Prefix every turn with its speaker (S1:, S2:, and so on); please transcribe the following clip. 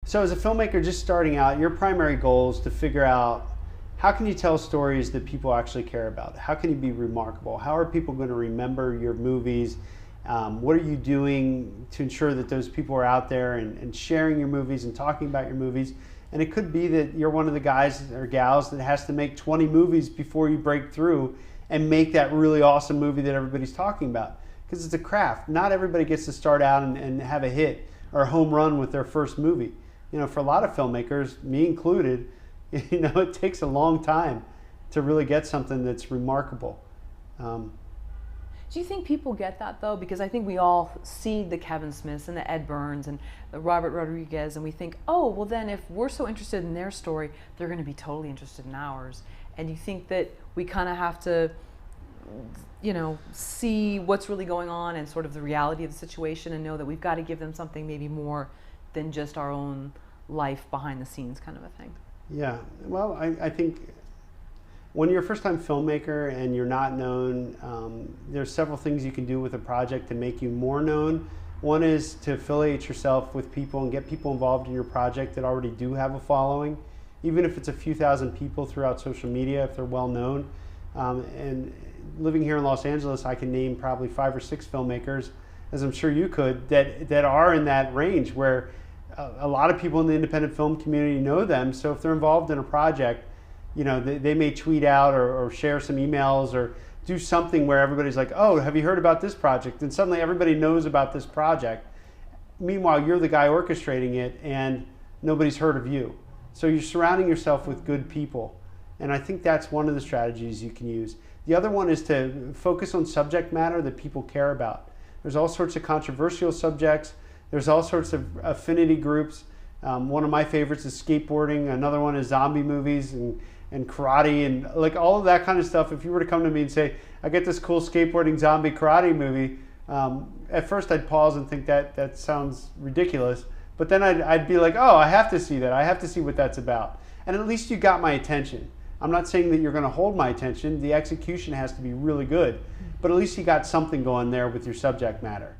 S1: So as a filmmaker just starting out, your primary goal is to figure out how can you tell stories that people actually care about? How can you be remarkable? How are people going to remember your movies? What are you doing to ensure that those people are out there and sharing your movies and talking about your movies? And it could be that you're one of the guys or gals that has to make 20 movies before you break through and make that really awesome movie that everybody's talking about. Because it's a craft. Not everybody gets to start out and have a hit or a home run with their first movie. You know, for a lot of filmmakers, me included, you know, it takes a long time to really get something that's remarkable.
S2: Do you think people get that though? Because I think we all see the Kevin Smiths and the Ed Burns and the Robert Rodriguez, and we think, oh, well then if we're so interested in their story, they're going to be totally interested in ours. And you think that we kind of have to, you know, see what's really going on and sort of the reality of the situation and know that we've got to give them something maybe more than just our own life behind the scenes kind of a thing.
S1: Yeah, well, I think when you're a first-time filmmaker and you're not known, there's several things you can do with a project to make you more known. One is to affiliate yourself with people and get people involved in your project that already do have a following, even if it's a few thousand people throughout social media, if they're well known. And living here in Los Angeles, I can name probably 5 or 6 filmmakers, as I'm sure you could, that are in that range where a lot of people in the independent film community know them. So if they're involved in a project, you know, they may tweet out or share some emails or do something where everybody's like, oh, have you heard about this project? And suddenly everybody knows about this project. Meanwhile, you're the guy orchestrating it and nobody's heard of you. So you're surrounding yourself with good people. And I think that's one of the strategies you can use. The other one is to focus on subject matter that people care about. There's all sorts of controversial subjects. There's all sorts of affinity groups. One of my favorites is skateboarding. Another one is zombie movies and karate and like all of that kind of stuff. If you were to come to me and say, I get this cool skateboarding zombie karate movie, at first I'd pause and think that sounds ridiculous. But then I'd be like, oh, I have to see that. I have to see what that's about. And at least you got my attention. I'm not saying that you're going to hold my attention. The execution has to be really good. But at least you got something going there with your subject matter.